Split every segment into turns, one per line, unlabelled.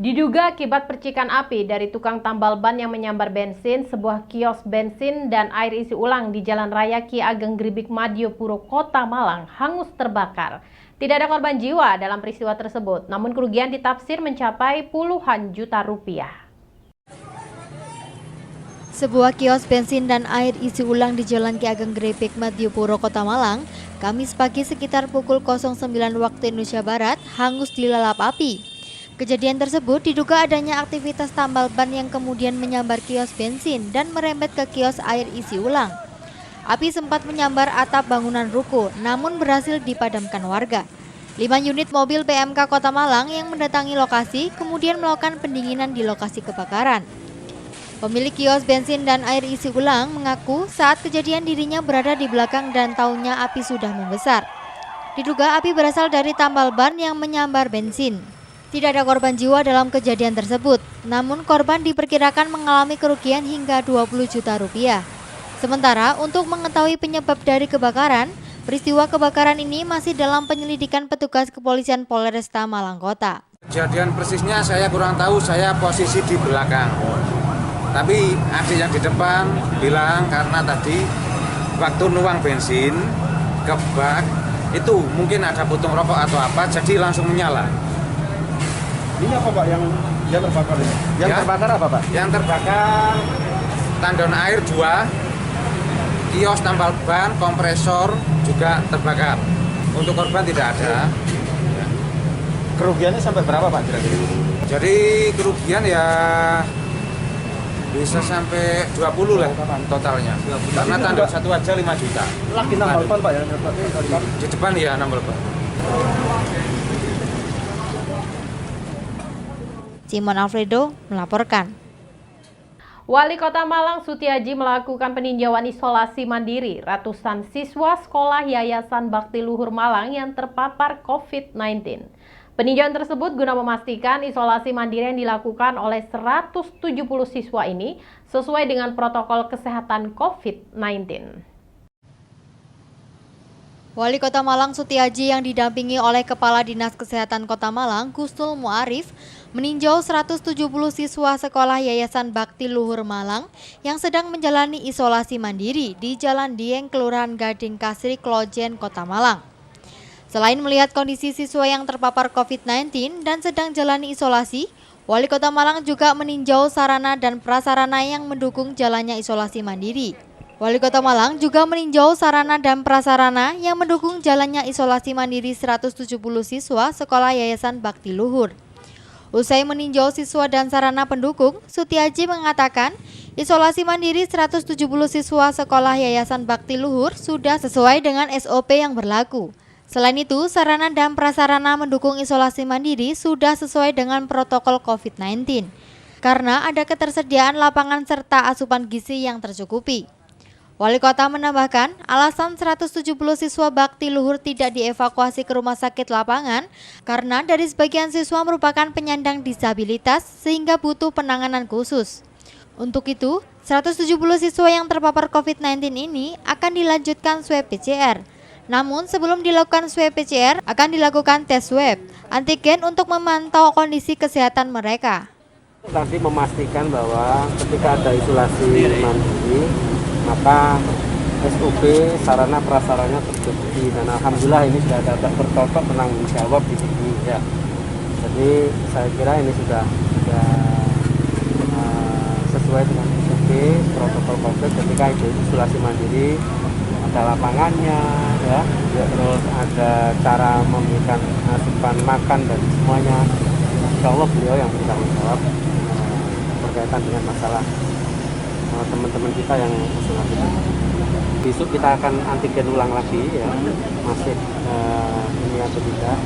Diduga akibat percikan api dari tukang tambal ban yang menyambar bensin, sebuah kios bensin dan air isi ulang di Jalan Raya Ki Ageng Gribik Madiopuro, Kota Malang hangus terbakar. Tidak ada korban jiwa dalam peristiwa tersebut, namun kerugian ditafsir mencapai puluhan juta rupiah.
Sebuah kios bensin dan air isi ulang di Jalan Ki Ageng Gribik Madiopuro, Kota Malang, Kamis pagi sekitar pukul 09 waktu Indonesia Barat hangus dilalap api. Kejadian tersebut diduga adanya aktivitas tambal ban yang kemudian menyambar kios bensin dan merembet ke kios air isi ulang. Api sempat menyambar atap bangunan ruko, namun berhasil dipadamkan warga. 5 unit mobil PMK Kota Malang yang mendatangi lokasi kemudian melakukan pendinginan di lokasi kebakaran. Pemilik kios bensin dan air isi ulang mengaku saat kejadian dirinya berada di belakang dan taunya api sudah membesar. Diduga api berasal dari tambal ban yang menyambar bensin. Tidak ada korban jiwa dalam kejadian tersebut, namun korban diperkirakan mengalami kerugian hingga 20 juta rupiah. Sementara untuk mengetahui penyebab dari kebakaran, peristiwa kebakaran ini masih dalam penyelidikan petugas kepolisian Polresta Malang Kota.
Kejadian persisnya saya kurang tahu, saya posisi di belakang. Tapi adik yang di depan bilang karena tadi waktu nuang bensin ke bak itu mungkin ada putung rokok atau apa, jadi langsung menyala.
Ini apa Pak yang terbakar ini? Yang terbakar apa Pak?
Yang terbakar tandon air 2, kios tambal ban, kompresor juga terbakar. Untuk korban tidak ada.
Kerugiannya sampai berapa Pak kira-kira?
Jadi kerugian ya bisa sampai 20 lah totalnya. Karena tandon satu aja 5 juta.
Lagi nambal ban Pak ya?
Di depan ya nambal ban.
Simon Alfredo melaporkan.
Wali Kota Malang Sutiaji melakukan peninjauan isolasi mandiri ratusan siswa sekolah Yayasan Bakti Luhur Malang yang terpapar COVID-19. Peninjauan tersebut guna memastikan isolasi mandiri yang dilakukan oleh 170 siswa ini sesuai dengan protokol kesehatan COVID-19.
Wali Kota Malang Sutiaji yang didampingi oleh Kepala Dinas Kesehatan Kota Malang, Gusnul Muarif, meninjau 170 siswa sekolah Yayasan Bakti Luhur Malang yang sedang menjalani isolasi mandiri di Jalan Dieng, Kelurahan Gading Kasri, Klojen, Kota Malang. Selain melihat kondisi siswa yang terpapar COVID-19 dan sedang jalani isolasi, Wali Kota Malang juga meninjau sarana dan prasarana yang mendukung jalannya isolasi mandiri. Wali Kota Malang juga meninjau sarana dan prasarana yang mendukung jalannya isolasi mandiri 170 siswa sekolah Yayasan Bakti Luhur. Usai meninjau siswa dan sarana pendukung, Sutiaji mengatakan isolasi mandiri 170 siswa sekolah Yayasan Bakti Luhur sudah sesuai dengan SOP yang berlaku. Selain itu, sarana dan prasarana mendukung isolasi mandiri sudah sesuai dengan protokol COVID-19 karena ada ketersediaan lapangan serta asupan gizi yang tercukupi. Wali Kota menambahkan, alasan 170 siswa Bakti Luhur tidak dievakuasi ke rumah sakit lapangan karena dari sebagian siswa merupakan penyandang disabilitas sehingga butuh penanganan khusus. Untuk itu, 170 siswa yang terpapar COVID-19 ini akan dilanjutkan swab PCR. Namun sebelum dilakukan swab PCR, akan dilakukan tes swab antigen untuk memantau kondisi kesehatan mereka.
Tadi memastikan bahwa ketika ada isolasi mandiri, maka SOP sarana prasaranya tercukupi dan alhamdulillah ini sudah ada bertolak penanggung jawab di sini ya. Jadi saya kira ini sudah sesuai dengan SOP protokol COVID ketika itu isolasi mandiri, ada lapangannya ya, terus ada cara memberikan asupan makan dan semuanya. Insya Allah beliau yang bertanggung jawab berkaitan dengan masalah teman-teman kita yang isolasi. Besok kita akan antigen ulang lagi ya, masih ini atau tidak,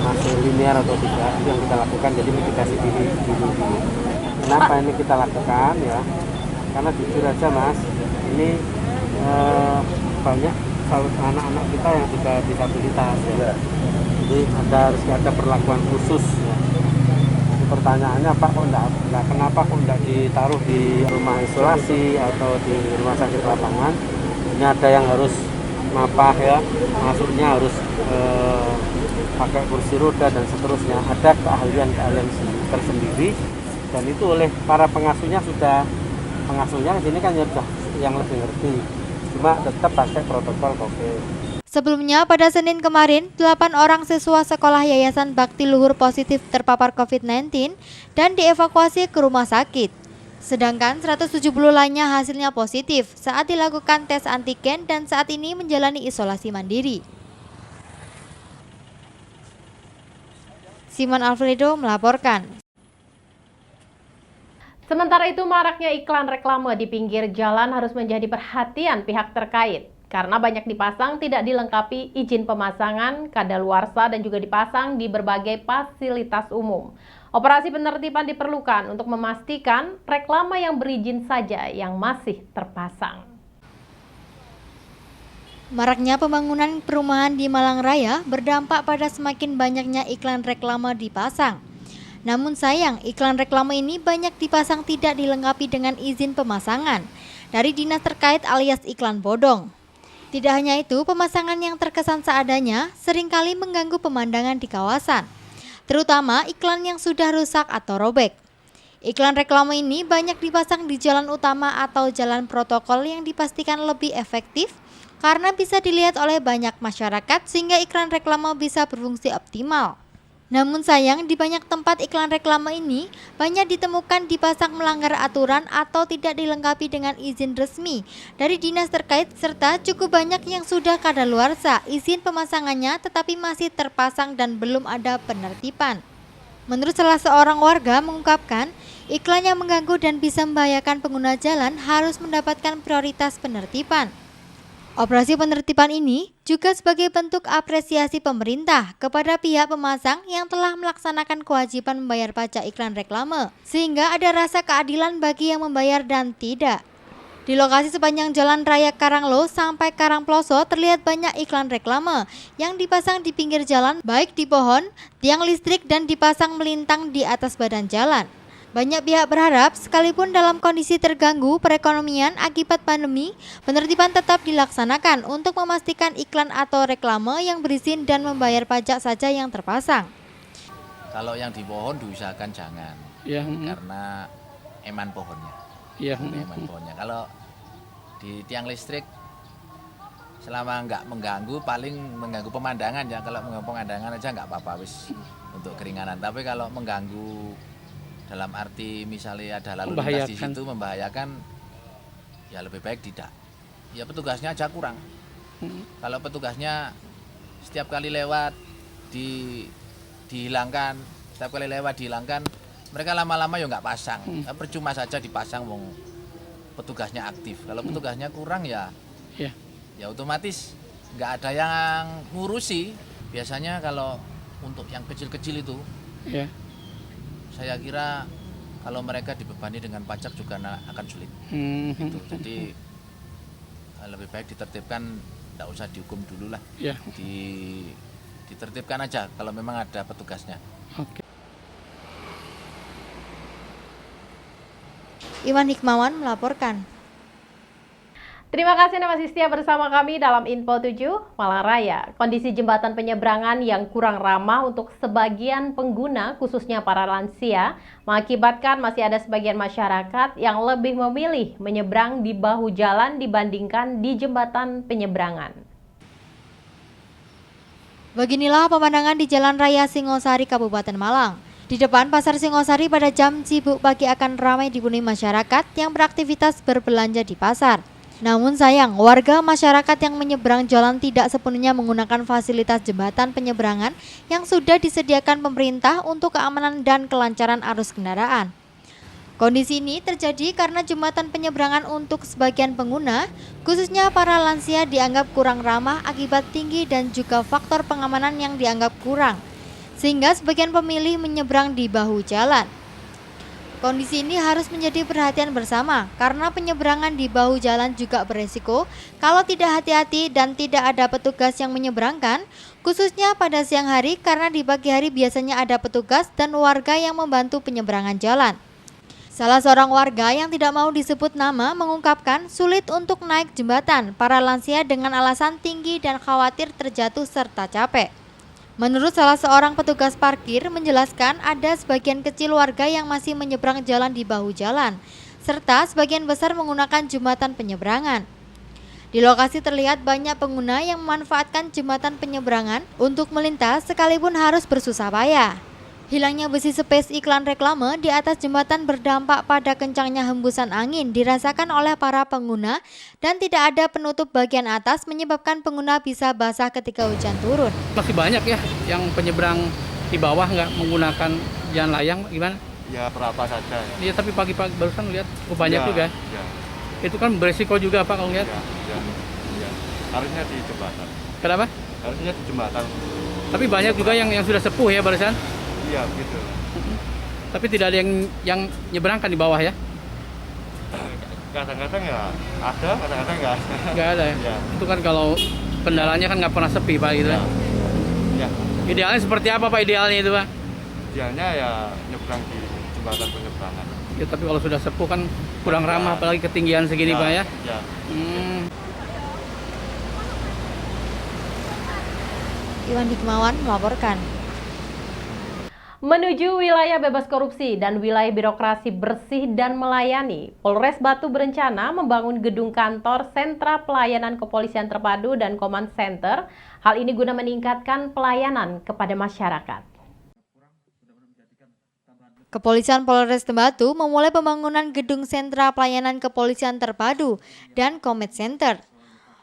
masih linear atau tidak, itu yang kita lakukan. Jadi mitigasi diri dulu. Kenapa ini kita lakukan ya? Karena jujur aja Mas, ini banyak anak-anak kita yang juga disabilitas ya. Jadi harus ada perlakuan khusus ya. Pertanyaannya Pak, kenapa kok enggak ditaruh di rumah isolasi atau di rumah sakit lapangan? Ini ada yang harus mapah ya, masuknya harus pakai kursi roda dan seterusnya, ada keahlian-keahlian tersendiri, dan itu oleh para pengasuhnya di sini kan ya sudah yang lebih ngerti, cuma tetap pakai protokol COVID.
Sebelumnya pada Senin kemarin, 8 orang siswa sekolah Yayasan Bakti Luhur positif terpapar COVID-19 dan dievakuasi ke rumah sakit. Sedangkan 170 lainnya hasilnya positif saat dilakukan tes antigen dan saat ini menjalani isolasi mandiri. Simon Alfredo melaporkan.
Sementara itu, maraknya iklan reklame di pinggir jalan harus menjadi perhatian pihak terkait. Karena banyak dipasang tidak dilengkapi izin pemasangan, kadaluarsa, dan juga dipasang di berbagai fasilitas umum. Operasi penertiban diperlukan untuk memastikan reklame yang berizin saja yang masih terpasang.
Maraknya pembangunan perumahan di Malang Raya berdampak pada semakin banyaknya iklan reklame dipasang. Namun sayang, iklan reklame ini banyak dipasang tidak dilengkapi dengan izin pemasangan dari dinas terkait alias iklan bodong. Tidak hanya itu, pemasangan yang terkesan seadanya seringkali mengganggu pemandangan di kawasan, terutama iklan yang sudah rusak atau robek. Iklan reklame ini banyak dipasang di jalan utama atau jalan protokol yang dipastikan lebih efektif karena bisa dilihat oleh banyak masyarakat sehingga iklan reklame bisa berfungsi optimal. Namun sayang, di banyak tempat iklan reklame ini banyak ditemukan dipasang melanggar aturan atau tidak dilengkapi dengan izin resmi dari dinas terkait, serta cukup banyak yang sudah kadaluarsa izin pemasangannya tetapi masih terpasang dan belum ada penertiban. Menurut salah seorang warga mengungkapkan, iklan yang mengganggu dan bisa membahayakan pengguna jalan harus mendapatkan prioritas penertiban. Operasi penertiban ini juga sebagai bentuk apresiasi pemerintah kepada pihak pemasang yang telah melaksanakan kewajiban membayar pajak iklan reklame, sehingga ada rasa keadilan bagi yang membayar dan tidak. Di lokasi sepanjang Jalan Raya Karanglo sampai Karangploso terlihat banyak iklan reklame yang dipasang di pinggir jalan, baik di pohon, tiang listrik, dan dipasang melintang di atas badan jalan. Banyak pihak berharap sekalipun dalam kondisi terganggu perekonomian akibat pandemi, penertiban tetap dilaksanakan untuk memastikan iklan atau reklame yang berizin dan membayar pajak saja yang terpasang.
Kalau yang di pohon diusahakan jangan, karena eman pohonnya. Eman pohonnya. Kalau di tiang listrik, selama nggak mengganggu, paling mengganggu pemandangan ya. Kalau mengganggu pemandangan aja nggak apa-apa wis untuk keringanan. Tapi kalau mengganggu dalam arti misalnya ada lalu lintas di situ membahayakan, ya lebih baik tidak. Ya petugasnya aja kurang. Kalau petugasnya setiap kali lewat dihilangkan, mereka lama-lama ya nggak pasang. Percuma saja dipasang wong petugasnya aktif. Kalau petugasnya kurang ya otomatis nggak ada yang ngurusi. Biasanya kalau untuk yang kecil-kecil itu, saya kira kalau mereka dibebani dengan pajak juga akan sulit. Gitu. Jadi lebih baik ditertibkan, tidak usah dihukum dulu lah. Ditertibkan aja kalau memang ada petugasnya.
Iwan Hikmawan melaporkan.
Terima kasih Anda masih setia bersama kami dalam Info 7 Malang Raya. Kondisi jembatan penyeberangan yang kurang ramah untuk sebagian pengguna, khususnya para lansia, mengakibatkan masih ada sebagian masyarakat yang lebih memilih menyeberang di bahu jalan dibandingkan di jembatan penyeberangan.
Beginilah pemandangan di Jalan Raya Singosari, Kabupaten Malang. Di depan Pasar Singosari pada jam sibuk pagi akan ramai dipenuhi masyarakat yang beraktivitas berbelanja di pasar. Namun sayang, warga masyarakat yang menyeberang jalan tidak sepenuhnya menggunakan fasilitas jembatan penyeberangan yang sudah disediakan pemerintah untuk keamanan dan kelancaran arus kendaraan. Kondisi ini terjadi karena jembatan penyeberangan untuk sebagian pengguna, khususnya para lansia, dianggap kurang ramah akibat tinggi dan juga faktor pengamanan yang dianggap kurang, sehingga sebagian pemilih menyeberang di bahu jalan. Kondisi ini harus menjadi perhatian bersama karena penyeberangan di bahu jalan juga beresiko kalau tidak hati-hati dan tidak ada petugas yang menyeberangkan, khususnya pada siang hari karena di pagi hari biasanya ada petugas dan warga yang membantu penyeberangan jalan. Salah seorang warga yang tidak mau disebut nama mengungkapkan sulit untuk naik jembatan para lansia dengan alasan tinggi dan khawatir terjatuh serta capek. Menurut salah seorang petugas parkir menjelaskan ada sebagian kecil warga yang masih menyeberang jalan di bahu jalan, serta sebagian besar menggunakan jembatan penyeberangan. Di lokasi terlihat banyak pengguna yang memanfaatkan jembatan penyeberangan untuk melintas sekalipun harus bersusah payah. Hilangnya besi spes iklan reklame di atas jembatan berdampak pada kencangnya hembusan angin dirasakan oleh para pengguna dan tidak ada penutup bagian atas menyebabkan pengguna bisa basah ketika hujan turun.
Masih banyak ya yang penyeberang di bawah nggak menggunakan jalan layang, gimana?
Ya berapa saja ya.
Iya, tapi pagi-pagi barusan lihat banyak
Ya,
juga.
ya.
Itu kan beresiko juga Pak kalau lihat.
Ya. Harusnya di jembatan.
Kenapa?
Harusnya di jembatan.
Tapi banyak juga yang sudah sepuh ya barusan.
Iya begitu.
Tapi tidak ada yang nyeberangkan di bawah ya?
Kadang-kadang ya ada, kadang-kadang nggak ada.
Nggak ada ya?
Ya.
Itu kan kalau kendalanya kan nggak pernah sepi Pak gitu.
Ya. Ya.
Idealnya seperti apa Pak idealnya itu Pak?
Idealnya ya nyebrang di jembatan penyeberangan.
Ya tapi kalau sudah sepuh kan kurang ramah apalagi ketinggian segini Pak ya?
Ya.
Iwan Hikmawan melaporkan.
Menuju wilayah bebas korupsi dan wilayah birokrasi bersih dan melayani, Polres Batu berencana membangun gedung kantor sentra pelayanan kepolisian terpadu dan command center. Hal ini guna meningkatkan pelayanan kepada masyarakat.
Kepolisian Polres Batu memulai pembangunan gedung sentra pelayanan kepolisian terpadu dan command center.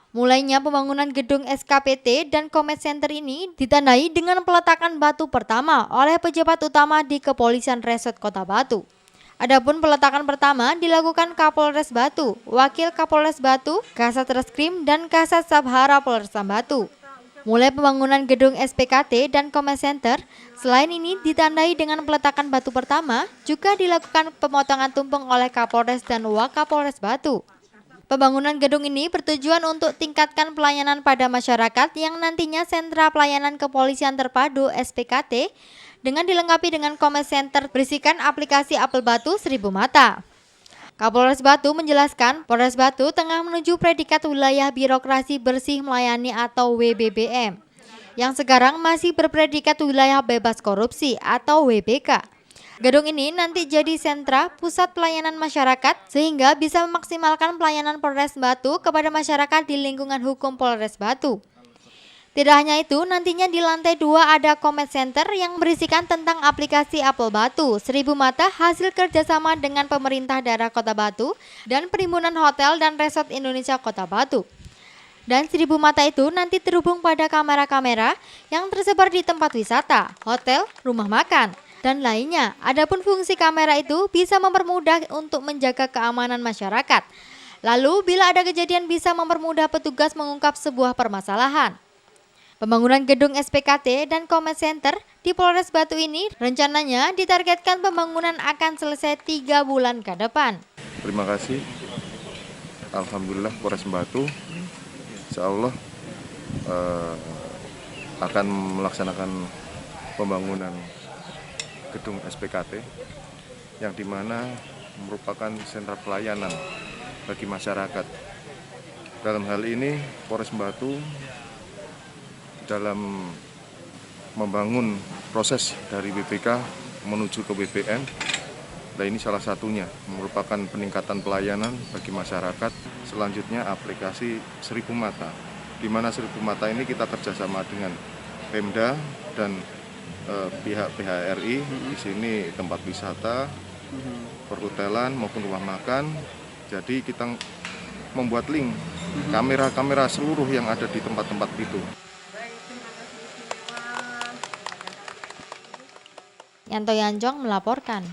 Mulainya pembangunan gedung SKPT dan Command Center ini ditandai dengan peletakan batu pertama oleh pejabat utama di Kepolisian Resort Kota Batu. Adapun peletakan pertama dilakukan Kapolres Batu, Wakil Kapolres Batu, Kasat Reskrim, dan Kasat Sabhara Polresta Batu. Mulai pembangunan gedung SPKT dan Command Center, selain ini ditandai dengan peletakan batu pertama, juga dilakukan pemotongan tumpeng oleh Kapolres dan Wakapolres Batu. Pembangunan gedung ini bertujuan untuk tingkatkan pelayanan pada masyarakat yang nantinya sentra pelayanan kepolisian terpadu SPKT dengan dilengkapi dengan command center berisikan aplikasi apel batu 1000 mata. Kapolres Batu menjelaskan, Polres Batu tengah menuju predikat wilayah birokrasi bersih melayani atau WBBM, yang sekarang masih berpredikat wilayah bebas korupsi atau WBK. Gedung ini nanti jadi sentra pusat pelayanan masyarakat sehingga bisa memaksimalkan pelayanan Polres Batu kepada masyarakat di lingkungan hukum Polres Batu. Tidak hanya itu, nantinya di lantai 2 ada command center yang berisikan tentang aplikasi apel batu 1000 mata hasil kerjasama dengan pemerintah daerah Kota Batu dan Perhimpunan Hotel dan Resort Indonesia Kota Batu. Dan 1000 mata itu nanti terhubung pada kamera-kamera yang tersebar di tempat wisata, hotel, rumah makan, dan lainnya. Adapun fungsi kamera itu bisa mempermudah untuk menjaga keamanan masyarakat. Lalu bila ada kejadian bisa mempermudah petugas mengungkap sebuah permasalahan. Pembangunan gedung SPKT dan Command Center di Polres Batu ini rencananya ditargetkan pembangunan akan selesai 3 bulan ke depan.
Terima kasih. Alhamdulillah Polres Batu insya Allah akan melaksanakan pembangunan gedung SPKT yang dimana merupakan sentra pelayanan bagi masyarakat. Dalam hal ini Polres Batu dalam membangun proses dari BPK menuju ke BPN. Nah, ini salah satunya merupakan peningkatan pelayanan bagi masyarakat. Selanjutnya aplikasi 1000 mata, di mana 1000 mata ini kita kerjasama dengan Pemda dan pihak PHRI. Di sini tempat wisata, perhotelan maupun rumah makan. Jadi kita membuat link kamera-kamera seluruh yang ada di tempat-tempat itu.
Yanto Yanjong melaporkan.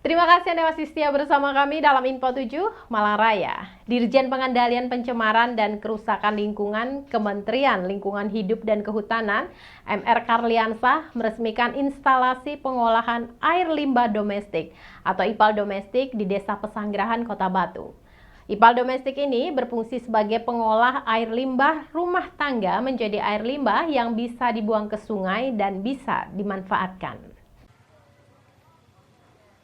Terima kasih Anda masih setia bersama kami dalam Info 7 Malang Raya. Dirjen Pengendalian Pencemaran dan Kerusakan Lingkungan Kementerian Lingkungan Hidup dan Kehutanan MR Karliansah meresmikan instalasi pengolahan air limbah domestik atau IPAL domestik di Desa Pesanggerahan, Kota Batu. IPAL domestik ini berfungsi sebagai pengolah air limbah rumah tangga menjadi air limbah yang bisa dibuang ke sungai dan bisa dimanfaatkan.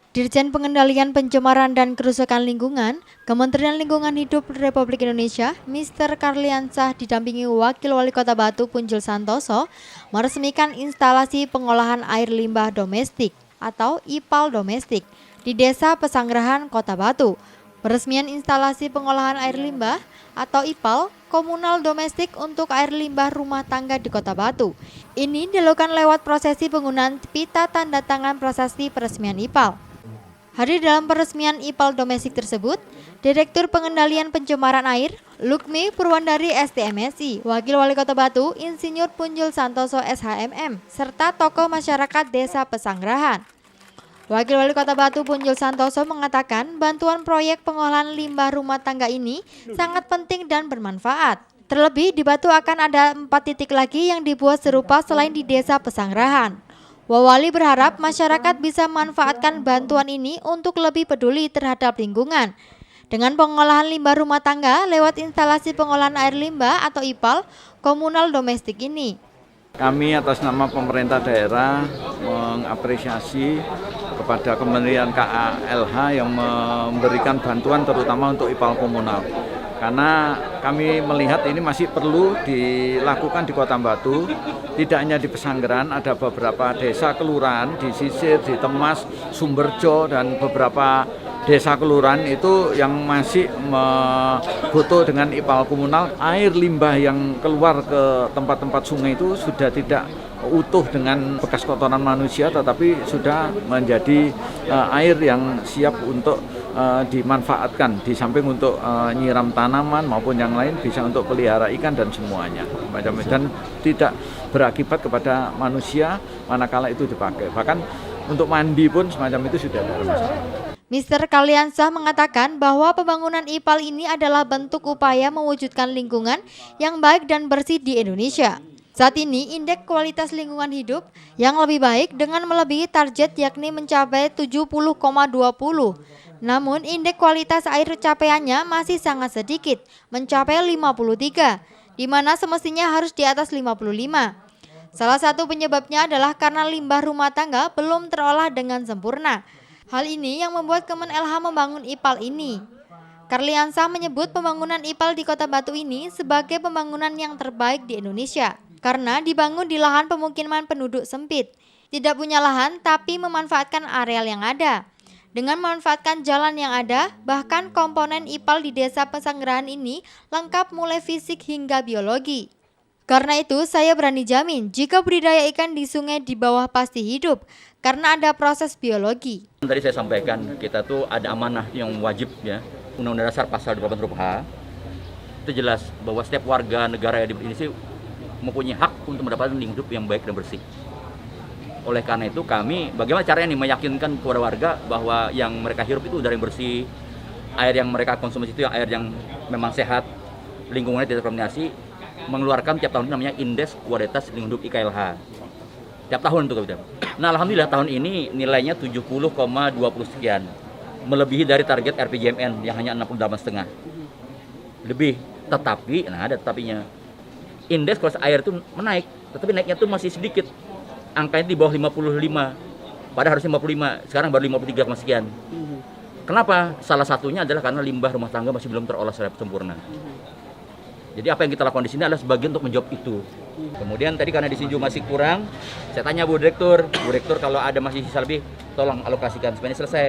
Dirjen Pengendalian Pencemaran dan Kerusakan Lingkungan, Kementerian Lingkungan Hidup Republik Indonesia, Mr. Karliansah didampingi Wakil Wali Kota Batu Punjul Santoso, meresmikan instalasi pengolahan air limbah domestik atau IPAL domestik di Desa Pesanggerahan, Kota Batu. Peresmian instalasi pengolahan air limbah atau IPAL komunal domestik untuk air limbah rumah tangga di Kota Batu. Ini dilakukan lewat prosesi penggunaan pita tanda tangan prasasti peresmian IPAL. Hadir dalam peresmian IPAL domestik tersebut, Direktur Pengendalian Pencemaran Air, Lukmi Purwandari STMSI, Wakil Wali Kota Batu, Insinyur Punjul Santoso SHMM, serta tokoh masyarakat Desa Pesanggerahan. Wakil Wali Kota Batu Punjul Santoso mengatakan bantuan proyek pengolahan limbah rumah tangga ini sangat penting dan bermanfaat. Terlebih di Batu akan ada 4 titik lagi yang dibuat serupa selain di Desa Pesanggerahan. Wawali berharap masyarakat bisa memanfaatkan bantuan ini untuk lebih peduli terhadap lingkungan. Dengan pengolahan limbah rumah tangga lewat instalasi pengolahan air limbah atau IPAL komunal domestik ini.
Kami atas nama pemerintah daerah mengapresiasi kepada Kementerian KALH yang memberikan bantuan terutama untuk IPAL komunal. Karena kami melihat ini masih perlu dilakukan di Kota Batu, tidak hanya di Pesanggerahan, ada beberapa desa kelurahan di Sisir, di Temas, Sumberjo, dan beberapa desa kelurahan itu yang masih butuh dengan IPAL komunal. Air limbah yang keluar ke tempat-tempat sungai itu sudah tidak utuh dengan bekas kotoran manusia, tetapi sudah menjadi air yang siap untuk dimanfaatkan, di samping untuk nyiram tanaman maupun yang lain, bisa untuk pelihara ikan dan semuanya, dan tidak berakibat kepada manusia manakala itu dipakai. Bahkan untuk mandi pun semacam itu sudah ada masalah.
Mr. Karliansah mengatakan bahwa pembangunan IPAL ini adalah bentuk upaya mewujudkan lingkungan yang baik dan bersih di Indonesia. Saat ini indeks kualitas lingkungan hidup yang lebih baik dengan melebihi target yakni mencapai 70,20. Namun indeks kualitas air capaiannya masih sangat sedikit, mencapai 53, di mana semestinya harus di atas 55. Salah satu penyebabnya adalah karena limbah rumah tangga belum terolah dengan sempurna. Hal ini yang membuat Kemen-LH membangun IPAL ini. Karliansah menyebut pembangunan IPAL di Kota Batu ini sebagai pembangunan yang terbaik di Indonesia karena dibangun di lahan pemukiman penduduk sempit. Tidak punya lahan tapi memanfaatkan areal yang ada. Dengan memanfaatkan jalan yang ada, bahkan komponen IPAL di Desa Pesanggerahan ini lengkap mulai fisik hingga biologi. Karena itu saya berani jamin jika budidaya ikan di sungai di bawah pasti hidup karena ada proses biologi.
Tadi saya sampaikan kita tuh ada amanah yang wajib ya. Undang-Undang Dasar Pasal 28 huruf H itu jelas bahwa setiap warga negara yang di Indonesia mempunyai hak untuk mendapatkan lingkungan hidup yang baik dan bersih. Oleh karena itu kami bagaimana caranya meyakinkan kepada warga bahwa yang mereka hirup itu udara yang bersih, air yang mereka konsumsi itu air yang memang sehat, lingkungannya tidak terkontaminasi, mengeluarkan tiap tahun namanya indeks kualitas lingkungan hidup IKLH. Tiap tahun itu kita. Nah, alhamdulillah tahun ini nilainya 70,20 sekian. Melebihi dari target RPJMN yang hanya 68,5. Lebih, tetapi nah ada tetapinya. Indeks kualitas air itu menaik, tetapi naiknya itu masih sedikit. Angkanya di bawah 55. Padahal harus 55, sekarang baru 53, sekian. Kenapa? Salah satunya adalah karena limbah rumah tangga masih belum terolah secara sempurna. Jadi apa yang kita lakukan di sini adalah sebagian untuk menjawab itu. Kemudian tadi karena di sini masih kurang, saya tanya Bu Direktur kalau ada masih sisa lebih, tolong alokasikan supaya ini selesai.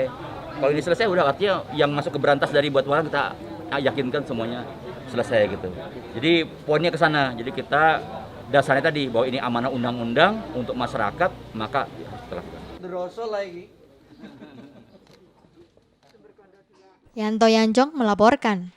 Kalau ini selesai udah artinya yang masuk ke berantas dari buat orang kita yakinkan semuanya selesai gitu. Jadi poinnya ke sana. Jadi kita dasarnya tadi bahwa ini amanah undang-undang untuk masyarakat, maka harus kita lakukan.
Yanto Yanjong melaporkan.